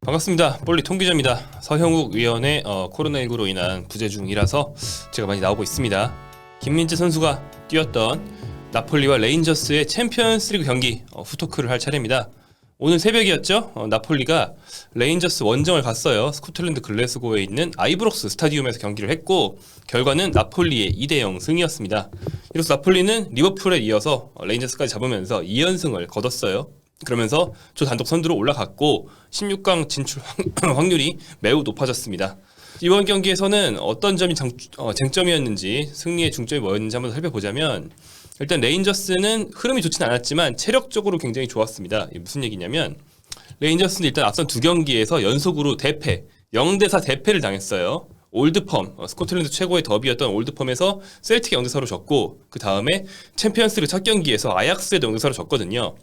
반갑습니다. 볼리 통기자입니다. 서형욱 위원의 코로나19로 인한 부재 중이라서 제가 많이 나오고 있습니다. 김민재 선수가 뛰었던 나폴리와 레인저스의 챔피언스리그 경기 후토크를 할 차례입니다. 오늘 새벽이었죠. 나폴리가 레인저스 원정을 갔어요. 스코틀랜드 글래스고에 있는 아이브록스 스타디움에서 경기를 했고 결과는 나폴리의 2대0 승이었습니다. 이로써 나폴리는 리버풀에 이어서 레인저스까지 잡으면서 2연승을 거뒀어요. 그러면서 조 단독 선두로 올라갔고 16강 진출 확률이 매우 높아졌습니다. 이번 경기에서는 어떤 점이 쟁점이었는지, 승리의 중점이 뭐였는지 한번 살펴보자면, 일단 레인저스는 흐름이 좋진 않았지만 체력적으로 굉장히 좋았습니다. 이게 무슨 얘기냐면 레인저스는 일단 앞선 두 경기에서 연속으로 대패, 0대4 대패를 당했어요. 올드펌, 스코틀랜드 최고의 더비였던 올드펌에서 셀틱에 0대4로 졌고, 그 다음에 챔피언스리그 첫 경기에서 아약스에도 0대4로 졌거든요.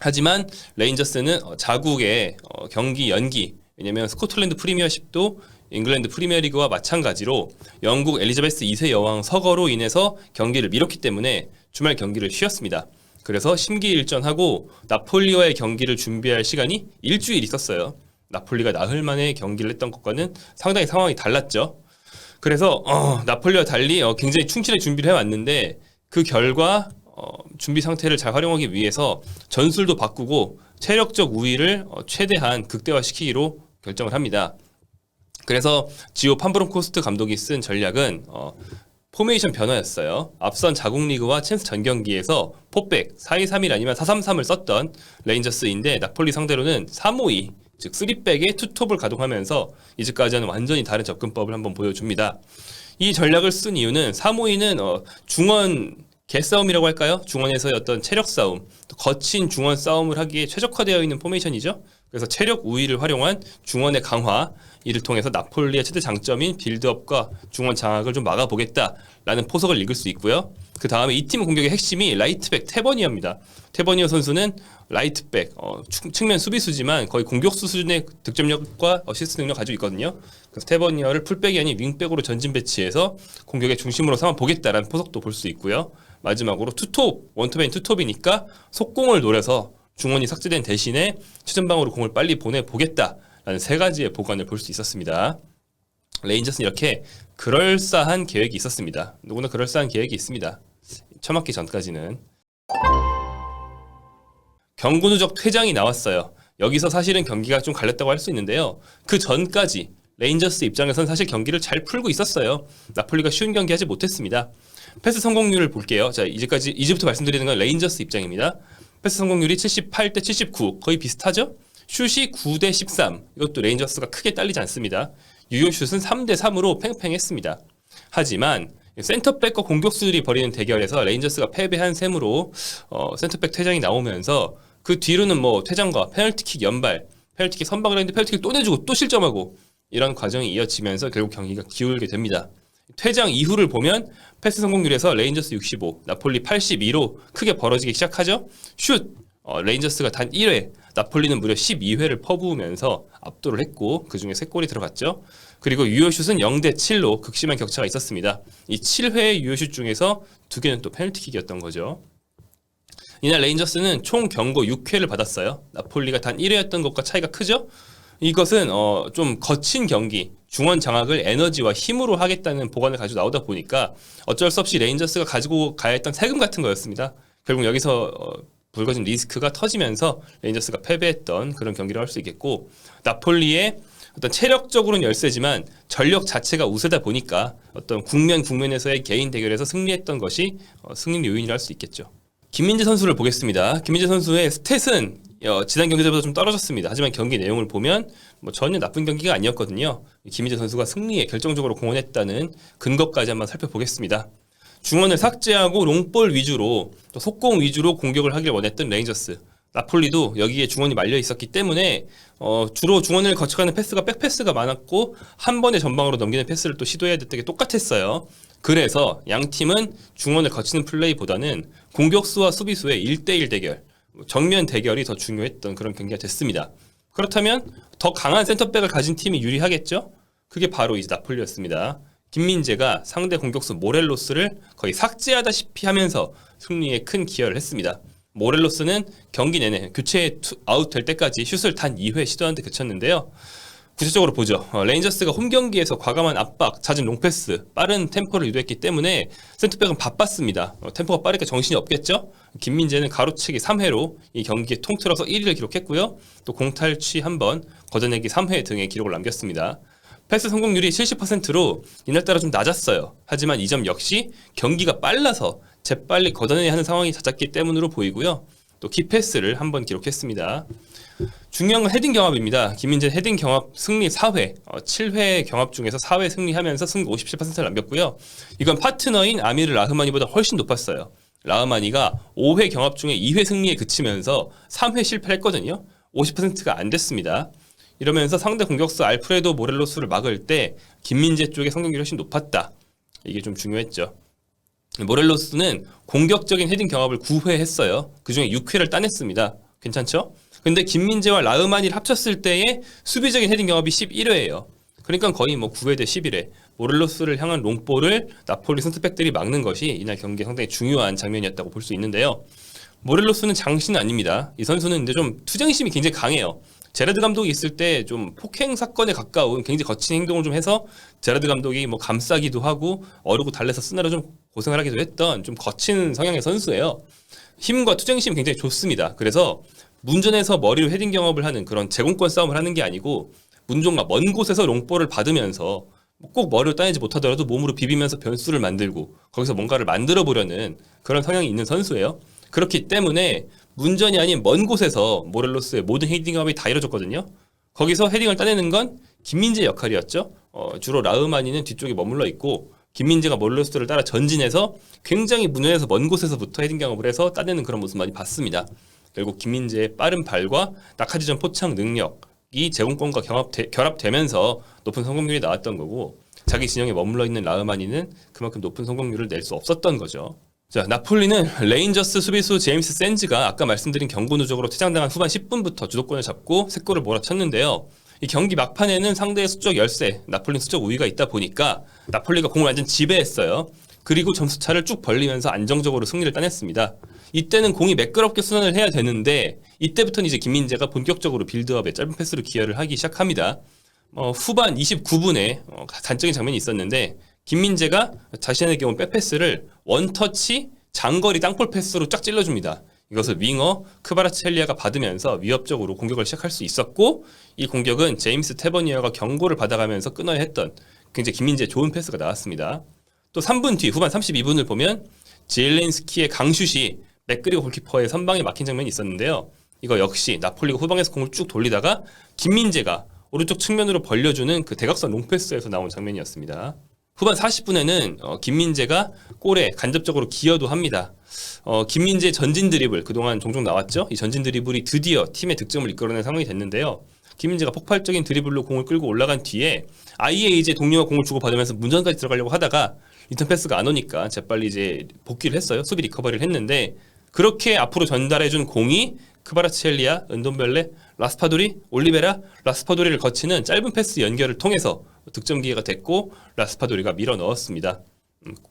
하지만 레인저스는 자국의 경기 연기, 왜냐면 스코틀랜드 프리미어십도 잉글랜드 프리미어리그와 마찬가지로 영국 엘리자베스 2세 여왕 서거로 인해서 경기를 미뤘기 때문에 주말 경기를 쉬었습니다. 그래서 심기일전하고 나폴리와의 경기를 준비할 시간이 일주일 있었어요. 나폴리가 나흘 만에 경기를 했던 것과는 상당히 상황이 달랐죠. 그래서 나폴리와 달리 굉장히 충실히 준비를 해왔는데 그 결과 준비 상태를 잘 활용하기 위해서 전술도 바꾸고 체력적 우위를 최대한 극대화시키기로 결정을 합니다. 그래서 지오 판브론코스트 감독이 쓴 전략은 포메이션 변화였어요. 앞선 자국 리그와 챔스 전 경기에서 포백 4-2-3-1 아니면 4-3-3을 썼던 레인저스인데 나폴리 상대로는 3-5-2, 즉 3백에 투톱을 가동하면서 이제까지는 완전히 다른 접근법을 한번 보여줍니다. 이 전략을 쓴 이유는 3-5-2는 중원 개싸움이라고 할까요? 중원에서의 어떤 체력 싸움, 또 거친 중원 싸움을 하기에 최적화되어 있는 포메이션이죠. 그래서 체력 우위를 활용한 중원의 강화, 이를 통해서 나폴리의 최대 장점인 빌드업과 중원 장악을 좀 막아보겠다라는 포석을 읽을 수 있고요. 그 다음에 이 팀 공격의 핵심이 라이트백 테버니어입니다. 테버니어 선수는 라이트백, 측면 수비수지만 거의 공격수 수준의 득점력과 어시스트 능력 가지고 있거든요. 그래서 테버니어를 풀백이 아닌 윙백으로 전진 배치해서 공격의 중심으로 삼아보겠다라는 포석도 볼 수 있고요. 마지막으로 투톱, 원톱인 투톱이니까 속공을 노려서 중원이 삭제된 대신에 최전방으로 공을 빨리 보내보겠다라는 세 가지의 보관을 볼 수 있었습니다. 레인저스는 이렇게 그럴싸한 계획이 있었습니다. 누구나 그럴싸한 계획이 있습니다. 처음 맞기 전까지는. 경고 누적 퇴장이 나왔어요. 여기서 사실은 경기가 좀 갈렸다고 할 수 있는데요. 그 전까지 레인저스 입장에서는 사실 경기를 잘 풀고 있었어요. 나폴리가 쉬운 경기 하지 못했습니다. 패스 성공률을 볼게요. 자, 이제부터 말씀드리는 건 레인저스 입장입니다. 패스 성공률이 78대 79, 거의 비슷하죠? 슛이 9대 13, 이것도 레인저스가 크게 딸리지 않습니다. 유효슛은 3대 3으로 팽팽했습니다. 하지만 센터백과 공격수들이 벌이는 대결에서 레인저스가 패배한 셈으로 센터백 퇴장이 나오면서 그 뒤로는 뭐 퇴장과 페널티킥 연발, 페널티킥 선박을 했는데 페널티킥 또 내주고 또 실점하고 이런 과정이 이어지면서 결국 경기가 기울게 됩니다. 퇴장 이후를 보면 패스 성공률에서 레인저스 65, 나폴리 82로 크게 벌어지기 시작하죠. 슛! 레인저스가 단 1회, 나폴리는 무려 12회를 퍼부으면서 압도를 했고 그 중에 3골이 들어갔죠. 그리고 유효슛은 0대 7로 극심한 격차가 있었습니다. 이 7회의 유효슛 중에서 2개는 또 페널티킥이었던 거죠. 이날 레인저스는 총 경고 6회를 받았어요. 나폴리가 단 1회였던 것과 차이가 크죠. 이것은 좀 거친 경기, 중원 장악을 에너지와 힘으로 하겠다는 보관을 가지고 나오다 보니까 어쩔 수 없이 레인저스가 가지고 가야 했던 세금 같은 거였습니다. 결국 여기서 불거진 리스크가 터지면서 레인저스가 패배했던 그런 경기를 할 수 있겠고, 나폴리의 어떤 체력적으로는 열세지만 전력 자체가 우세다 보니까 어떤 국면에서의 개인 대결에서 승리했던 것이 승리 요인이라 할 수 있겠죠. 김민재 선수를 보겠습니다. 김민재 선수의 스탯은 지난 경기보다 좀 떨어졌습니다. 하지만 경기 내용을 보면 전혀 나쁜 경기가 아니었거든요. 김민재 선수가 승리에 결정적으로 공헌했다는 근거까지 한번 살펴보겠습니다. 중원을 삭제하고 롱볼 위주로 또 속공 위주로 공격을 하길 원했던 레인저스. 나폴리도 여기에 중원이 말려 있었기 때문에 주로 중원을 거쳐가는 패스가 백패스가 많았고 한 번에 전방으로 넘기는 패스를 또 시도해야 됐던 게 똑같았어요. 그래서 양 팀은 중원을 거치는 플레이보다는 공격수와 수비수의 1대1 대결, 정면 대결이 더 중요했던 그런 경기가 됐습니다. 그렇다면 더 강한 센터백을 가진 팀이 유리하겠죠? 그게 바로 이제 나폴리였습니다. 김민재가 상대 공격수 모렐로스를 거의 삭제하다시피 하면서 승리에 큰 기여를 했습니다. 모렐로스는 경기 내내 교체 아웃 될 때까지 슛을 단 2회 시도하는 데 그쳤는데요. 구체적으로 보죠. 레인저스가 홈 경기에서 과감한 압박, 잦은 롱패스, 빠른 템포를 유도했기 때문에 센터백은 바빴습니다. 템포가 빠르니까 정신이 없겠죠? 김민재는 가로채기 3회로 이 경기에 통틀어서 1위를 기록했고요. 또 공탈취 1번, 걷어내기 3회 등의 기록을 남겼습니다. 패스 성공률이 70%로 이날따라 좀 낮았어요. 하지만 이 점 역시 경기가 빨라서 재빨리 걷어내야 하는 상황이 잦았기 때문으로 보이고요. 또 키패스를 한번 기록했습니다. 중요한 건 헤딩 경합입니다. 김민재 헤딩 경합 승리 4회, 7회 경합 중에서 4회 승리하면서 승리 57%를 남겼고요. 이건 파트너인 아미르 라흐마니보다 훨씬 높았어요. 라흐마니가 5회 경합 중에 2회 승리에 그치면서 3회 실패했거든요. 50%가 안 됐습니다. 이러면서 상대 공격수 알프레도 모렐로스를 막을 때 김민재 쪽의 성공률이 훨씬 높았다. 이게 좀 중요했죠. 모렐로스는 공격적인 헤딩 경합을 9회 했어요. 그중에 6회를 따냈습니다. 괜찮죠? 근데 김민재와 라흐마니를 합쳤을 때의 수비적인 헤딩 경합이 11회예요. 그러니까 거의 뭐 9회 대 11회. 모렐로스를 향한 롱볼을 나폴리 센터백들이 막는 것이 이날 경기에 상당히 중요한 장면이었다고 볼 수 있는데요. 모렐로스는 장신은 아닙니다. 이 선수는 근데 좀 투쟁심이 굉장히 강해요. 제라드 감독이 있을 때 좀 폭행 사건에 가까운 굉장히 거친 행동을 좀 해서 제라드 감독이 뭐 감싸기도 하고 어르고 달래서 쓰느라 좀 고생을 하기도 했던 좀 거친 성향의 선수예요. 힘과 투쟁심이 굉장히 좋습니다. 그래서 문전에서 머리로 헤딩 경합을 하는 그런 제공권 싸움을 하는 게 아니고 문전과 먼 곳에서 롱볼을 받으면서 꼭 머리로 따내지 못하더라도 몸으로 비비면서 변수를 만들고 거기서 뭔가를 만들어 보려는 그런 성향이 있는 선수예요. 그렇기 때문에 문전이 아닌 먼 곳에서 모렐로스의 모든 헤딩 경합이 다 이루어졌거든요. 거기서 헤딩을 따내는 건 김민재 역할이었죠. 주로 라흐마니는 뒤쪽에 머물러 있고 김민재가 모렐로스를 따라 전진해서 굉장히 문전에서 먼 곳에서부터 헤딩 경합을 해서 따내는 그런 모습 많이 봤습니다. 결국 김민재의 빠른 발과 낙하지점 포착 능력이 제공권과 결합되면서 높은 성공률이 나왔던 거고 자기 진영에 머물러 있는 라흐마니는 그만큼 높은 성공률을 낼 수 없었던 거죠. 자, 나폴리는 레인저스 수비수 제임스 샌즈가 아까 말씀드린 경고 누적으로 퇴장당한 후반 10분부터 주도권을 잡고 3골을 몰아쳤는데요. 이 경기 막판에는 상대의 수적 열세, 나폴리는 수적 우위가 있다 보니까 나폴리가 공을 완전 지배했어요. 그리고 점수차를 쭉 벌리면서 안정적으로 승리를 따냈습니다. 이때는 공이 매끄럽게 순환을 해야 되는데 이때부터는 이제 김민재가 본격적으로 빌드업에 짧은 패스로 기여를 하기 시작합니다. 후반 29분에 단적인 장면이 있었는데 김민재가 자신의 경우 백패스를 원터치 장거리 땅볼 패스로 쫙 찔러줍니다. 이것을 윙어 크바라첼리아가 받으면서 위협적으로 공격을 시작할 수 있었고 이 공격은 제임스 테버니어가 경고를 받아가면서 끊어야 했던 굉장히 김민재의 좋은 패스가 나왔습니다. 또 3분 뒤 후반 32분을 보면 지엘린스키의 강슛이 맥그리거 골키퍼의 선방에 막힌 장면이 있었는데요. 이거 역시 나폴리가 후방에서 공을 쭉 돌리다가 김민재가 오른쪽 측면으로 벌려주는 그 대각선 롱패스에서 나온 장면이었습니다. 후반 40분에는 김민재가 골에 간접적으로 기여도 합니다. 김민재 전진 드리블 그동안 종종 나왔죠. 이 전진 드리블이 드디어 팀의 득점을 이끌어낸 상황이 됐는데요. 김민재가 폭발적인 드리블로 공을 끌고 올라간 뒤에 아예 이제 동료가 공을 주고받으면서 문전까지 들어가려고 하다가 리턴 패스가 안 오니까 재빨리 이제 복귀를 했어요. 수비 리커버리를 했는데 그렇게 앞으로 전달해준 공이 크바라첼리아, 은돈벨레, 라스파도리, 올리베라, 라스파도리를 거치는 짧은 패스 연결을 통해서 득점 기회가 됐고 라스파도리가 밀어 넣었습니다.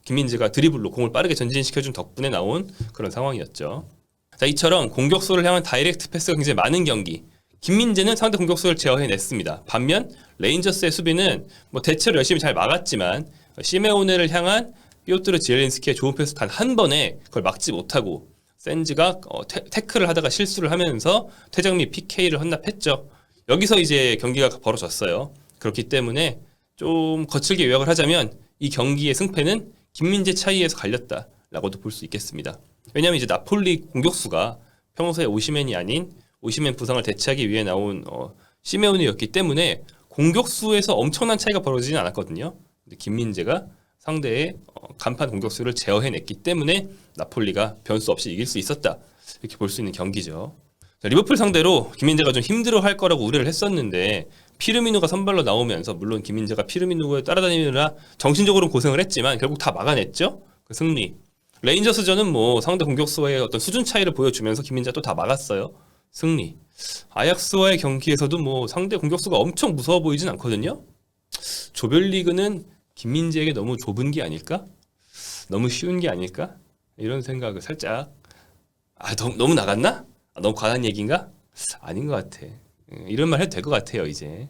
김민재가 드리블로 공을 빠르게 전진시켜준 덕분에 나온 그런 상황이었죠. 자, 이처럼 공격수를 향한 다이렉트 패스가 굉장히 많은 경기. 김민재는 상대 공격수를 제어해냈습니다. 반면 레인저스의 수비는 대체로 열심히 잘 막았지만 시메오네를 향한 피오트르 지엘린스키의 좋은 패스 단 한 번에 그걸 막지 못하고 샌즈가 태클을 하다가 실수를 하면서 퇴장 및 PK를 헌납했죠. 여기서 이제 경기가 벌어졌어요. 그렇기 때문에 좀 거칠게 요약을 하자면 이 경기의 승패는 김민재 차이에서 갈렸다라고도 볼 수 있겠습니다. 왜냐하면 이제 나폴리 공격수가 평소에 오시맨이 아닌 오시맨 부상을 대체하기 위해 나온 시메오네였기 때문에 공격수에서 엄청난 차이가 벌어지진 않았거든요. 근데 김민재가 상대의 간판 공격수를 제어해냈기 때문에 나폴리가 변수 없이 이길 수 있었다. 이렇게 볼 수 있는 경기죠. 자, 리버풀 상대로 김민재가 좀 힘들어할 거라고 우려를 했었는데 피르미누가 선발로 나오면서 물론 김민재가 피르미누에 따라다니느라 정신적으로 고생을 했지만 결국 다 막아냈죠. 그 승리. 레인저스전은 상대 공격수와의 어떤 수준 차이를 보여주면서 김민재가 또 다 막았어요. 승리. 아약스와의 경기에서도 상대 공격수가 엄청 무서워 보이진 않거든요. 조별리그는 김민재에게 너무 좁은 게 아닐까? 너무 쉬운 게 아닐까? 이런 생각을 살짝 너무 나갔나? 너무 과한 얘기인가? 아닌 것 같아. 이런 말 해도 될 것 같아요 이제.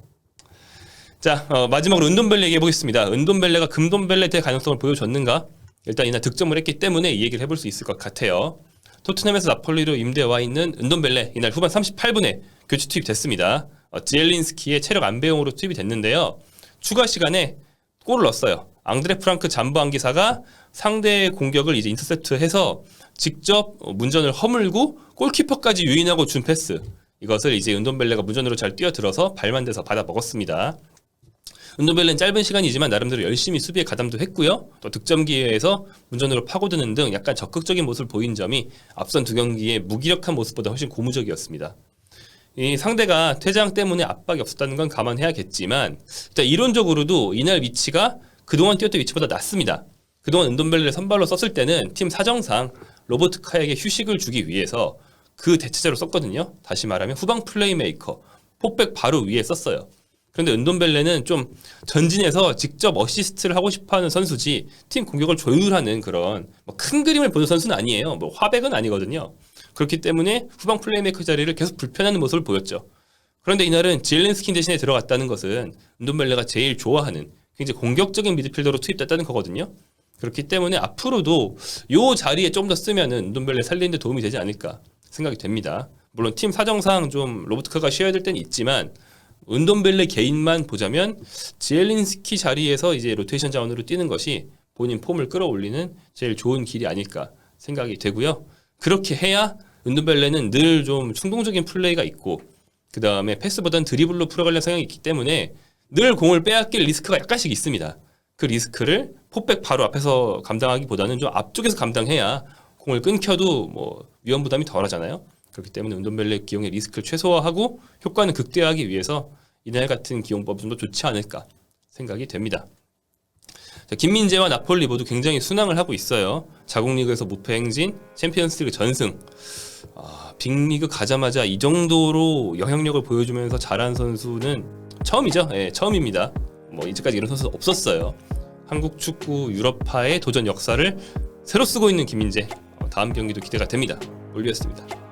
자, 마지막으로 은돈벨레 얘기해 보겠습니다. 은돈벨레가 금돈벨레 될 가능성을 보여줬는가? 일단 이날 득점을 했기 때문에 이 얘기를 해볼 수 있을 것 같아요. 토트넘에서 나폴리로 임대해 와 있는 은돈벨레 이날 후반 38분에 교체 투입됐습니다. 지엘린스키의 체력 안배용으로 투입이 됐는데요. 추가 시간에 골을 넣었어요. 앙드레 프랑크 잠부 안기사가 상대의 공격을 이제 인터셉트해서 직접 문전을 허물고 골키퍼까지 유인하고 준 패스. 이것을 이제 은돈벨레가 문전으로 잘 뛰어들어서 발만 대서 받아 먹었습니다. 은돈벨레는 짧은 시간이지만 나름대로 열심히 수비에 가담도 했고요. 또 득점 기회에서 문전으로 파고드는 등 약간 적극적인 모습을 보인 점이 앞선 두 경기의 무기력한 모습보다 훨씬 고무적이었습니다. 이 상대가 퇴장 때문에 압박이 없었다는 건 감안해야겠지만 일단 이론적으로도 이날 위치가 그동안 뛰었던 위치보다 낫습니다. 그동안 은돈벨레를 선발로 썼을 때는 팀 사정상 로버트 카에게 휴식을 주기 위해서 그 대체제로 썼거든요. 다시 말하면 후방 플레이메이커, 폭백 바로 위에 썼어요. 그런데 은돈벨레는 좀 전진해서 직접 어시스트를 하고 싶어하는 선수지 팀 공격을 조율하는 그런 큰 그림을 보는 선수는 아니에요. 화백은 아니거든요. 그렇기 때문에 후방 플레이메이커 자리를 계속 불편하는 모습을 보였죠. 그런데 이날은 지엘린스킨 대신에 들어갔다는 것은 은돈벨레가 제일 좋아하는 굉장히 공격적인 미드필더로 투입됐다는 거거든요. 그렇기 때문에 앞으로도 이 자리에 좀 더 쓰면은 은돈벨레 살리는 데 도움이 되지 않을까 생각이 됩니다. 물론 팀 사정상 좀 로버트카가 쉬어야 될 때는 있지만 은돈벨레 개인만 보자면 지엘린스키 자리에서 이제 로테이션 자원으로 뛰는 것이 본인 폼을 끌어올리는 제일 좋은 길이 아닐까 생각이 되고요. 그렇게 해야 은돈벨레는 늘 좀 충동적인 플레이가 있고 그 다음에 패스보다는 드리블로 풀어가려는 성향이 있기 때문에 늘 공을 빼앗길 리스크가 약간씩 있습니다. 그 리스크를 폭백 바로 앞에서 감당하기보다는 좀 앞쪽에서 감당해야 공을 끊겨도 위험 부담이 덜하잖아요. 그렇기 때문에 은돈벨레 기용의 리스크를 최소화하고 효과는 극대화하기 위해서 이날 같은 기용법은 좀 더 좋지 않을까 생각이 됩니다. 자, 김민재와 나폴리 모두 굉장히 순항을 하고 있어요. 자국리그에서 무패 행진, 챔피언스리그 전승. 빅리그 가자마자 이 정도로 영향력을 보여주면서 잘한 선수는 처음이죠. 예, 처음입니다. 이제까지 이런 선수 없었어요. 한국 축구 유럽파의 도전 역사를 새로 쓰고 있는 김민재. 다음 경기도 기대가 됩니다. 올리였습니다.